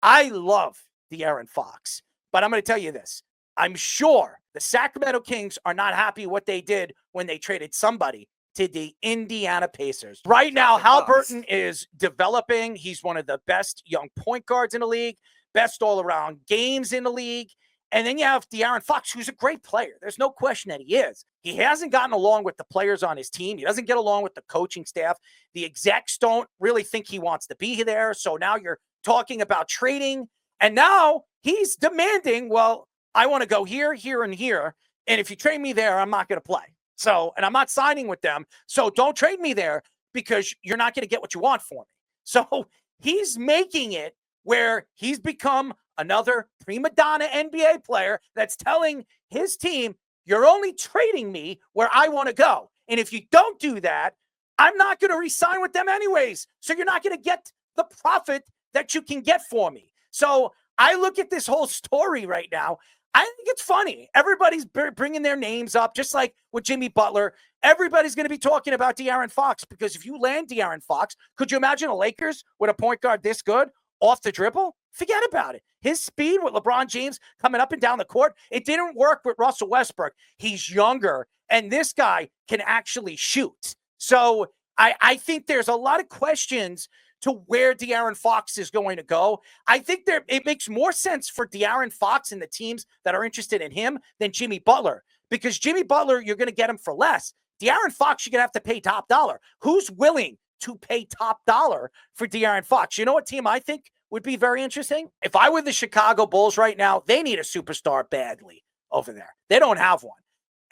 I love DeAaron Fox, but I'm going to tell you this. I'm sure the Sacramento Kings are not happy what they did when they traded somebody to the Indiana Pacers. Right now, Halliburton is developing. He's one of the best young point guards in the league, best all-around games in the league. And then you have DeAaron Fox, who's a great player. There's no question that he is. He hasn't gotten along with the players on his team. He doesn't get along with the coaching staff. The execs don't really think he wants to be there. So now you're talking about trading. And now he's demanding, well, I want to go here, here, and here. And if you trade me there, I'm not going to play. So, and I'm not signing with them. So don't trade me there because you're not going to get what you want for me. So he's making it where he's become another prima donna NBA player that's telling his team, you're only trading me where I want to go. And if you don't do that, I'm not going to re-sign with them anyways. So you're not going to get the profit that you can get for me. So I look at this whole story right now. I think it's funny. Everybody's bringing their names up, just like with Jimmy Butler. Everybody's going to be talking about DeAaron Fox because if you land DeAaron Fox, could you imagine the Lakers with a point guard this good off the dribble? Forget about it. His speed with LeBron James coming up and down the court, it didn't work with Russell Westbrook. He's younger, and this guy can actually shoot. So I think there's a lot of questions to where DeAaron Fox is going to go. I think it makes more sense for DeAaron Fox and the teams that are interested in him than Jimmy Butler, because Jimmy Butler, you're going to get him for less. DeAaron Fox, you're going to have to pay top dollar. Who's willing to pay top dollar for DeAaron Fox? You know what team I think would be very interesting? If I were the Chicago Bulls right now, they need a superstar badly over there. They don't have one.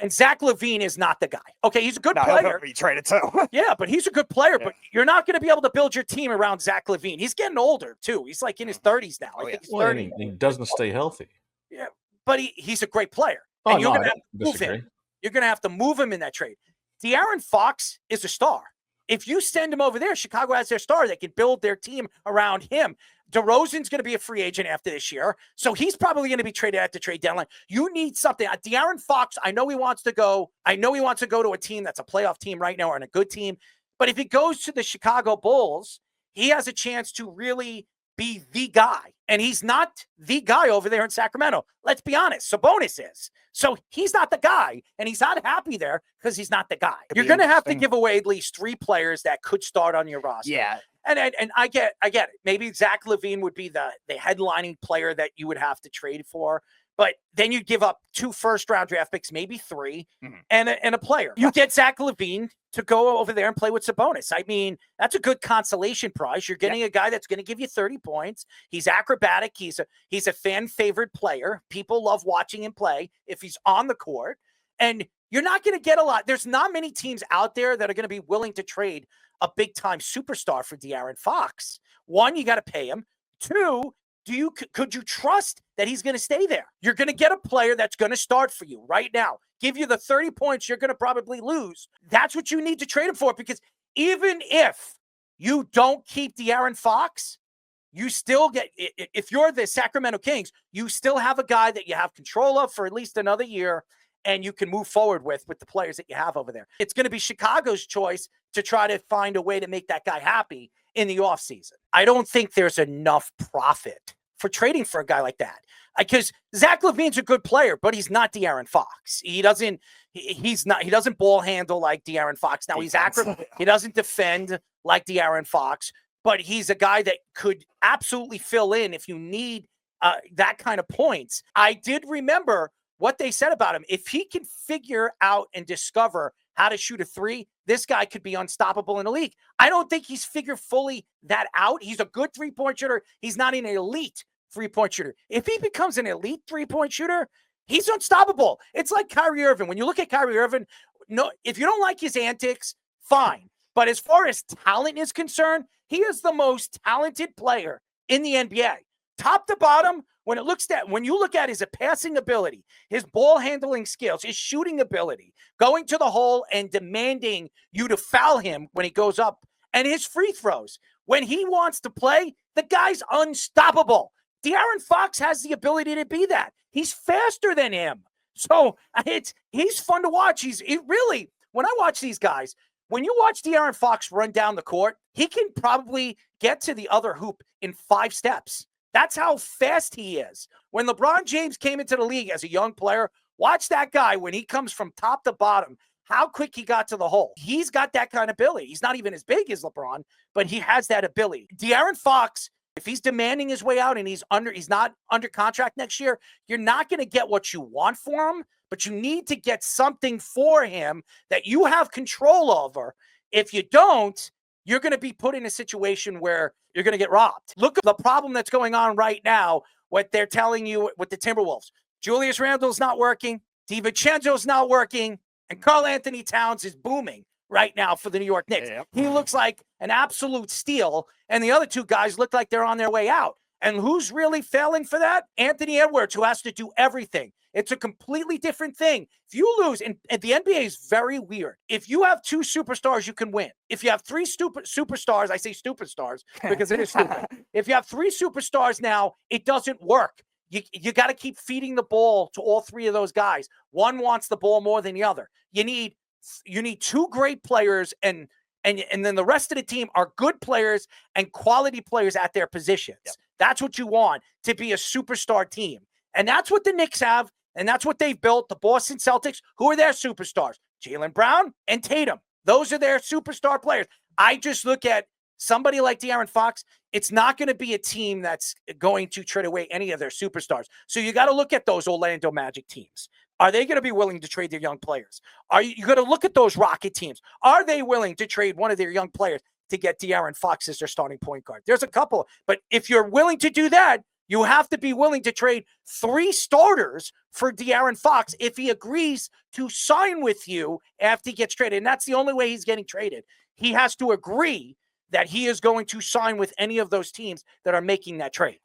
And Zach LaVine is not the guy. Okay, he's a good player. He'll be traded too. Yeah, but he's a good player. Yeah. But you're not going to be able to build your team around Zach LaVine. He's getting older too. He's like in his 30s now. I think he's 30. He doesn't stay healthy. Yeah, but he's a great player. And you're going to have to move him. You're going to have to move him in that trade. DeAaron Fox is a star. If you send him over there, Chicago has their star. They can build their team around him. DeRozan's going to be a free agent after this year, so he's probably going to be traded at the trade deadline. You need something. DeAaron Fox, I know he wants to go to a team that's a playoff team right now or in a good team, but if he goes to the Chicago Bulls, he has a chance to really be the guy, and he's not the guy over there in Sacramento. Let's be honest. Sabonis is. So he's not the guy, and he's not happy there because he's not the guy. You're going to have to give away at least 3 players that could start on your roster. Yeah. And I get it. Maybe Zach LaVine would be the headlining player that you would have to trade for, but then you give up 2 first-round draft picks, maybe 3, and a player. You get Zach LaVine to go over there and play with Sabonis. I mean, that's a good consolation prize. You're getting a guy that's going to give you 30 points. He's acrobatic. He's a fan-favored player. People love watching him play if he's on the court. And you're not going to get a lot. There's not many teams out there that are going to be willing to trade a big-time superstar for DeAaron Fox. 1, you got to pay him. 2, could you trust that he's going to stay there? You're going to get a player that's going to start for you right now, give you the 30 points you're going to probably lose. That's what you need to trade him for, because even if you don't keep DeAaron Fox, you still get, if you're the Sacramento Kings, you still have a guy that you have control of for at least another year, and you can move forward with the players that you have over there. It's going to be Chicago's choice to try to find a way to make that guy happy in the offseason. I don't think there's enough profit for trading for a guy like that, because Zach LaVine's a good player, but he's not DeAaron Fox. He doesn't ball handle like DeAaron Fox. Now he doesn't defend like DeAaron Fox, but he's a guy that could absolutely fill in if you need that kind of points. I did remember what they said about him. If he can figure out and discover how to shoot a 3, this guy could be unstoppable in the league. I don't think he's figured fully that out. He's a good 3-point shooter. He's not an elite 3-point shooter. If he becomes an elite 3-point shooter, he's unstoppable. It's like Kyrie Irving. When you look at Kyrie Irving, no, if you don't like his antics, fine. But as far as talent is concerned, he is the most talented player in the NBA. Top to bottom, when you look at his passing ability, his ball handling skills, his shooting ability, going to the hole and demanding you to foul him when he goes up, and his free throws. When he wants to play, the guy's unstoppable. DeAaron Fox has the ability to be that. He's faster than him. So he's fun to watch. When I watch these guys, when you watch DeAaron Fox run down the court, he can probably get to the other hoop in 5 steps. That's how fast he is. When LeBron James came into the league as a young player, watch that guy when he comes from top to bottom, how quick he got to the hole. He's got that kind of ability. He's not even as big as LeBron, but he has that ability. DeAaron Fox, if he's demanding his way out and he's not under contract next year, you're not going to get what you want for him, but you need to get something for him that you have control over. If you don't, you're going to be put in a situation where you're going to get robbed. Look at the problem that's going on right now, what they're telling you with the Timberwolves. Julius Randle's not working. DiVincenzo's not working. And Karl Anthony Towns is booming right now for the New York Knicks. Yep. He looks like an absolute steal. And the other two guys look like they're on their way out. And who's really failing for that? Anthony Edwards, who has to do everything. It's a completely different thing. If you lose, and the NBA is very weird. If you have two superstars, you can win. If you have three superstars, I say superstars because it is stupid. If you have three superstars now, it doesn't work. You got to keep feeding the ball to all three of those guys. One wants the ball more than the other. You need two great players, and then the rest of the team are good players and quality players at their positions. Yep. That's what you want to be a superstar team. And that's what the Knicks have, and that's what they've built. The Boston Celtics, who are their superstars? Jaylen Brown and Tatum. Those are their superstar players. I just look at somebody like DeAaron Fox. It's not going to be a team that's going to trade away any of their superstars. So you got to look at those Orlando Magic teams. Are they going to be willing to trade their young players? Are you going to look at those Rocket teams? Are they willing to trade one of their young players to get DeAaron Fox as their starting point guard? There's a couple. But if you're willing to do that, you have to be willing to trade 3 starters for DeAaron Fox if he agrees to sign with you after he gets traded. And that's the only way he's getting traded. He has to agree that he is going to sign with any of those teams that are making that trade.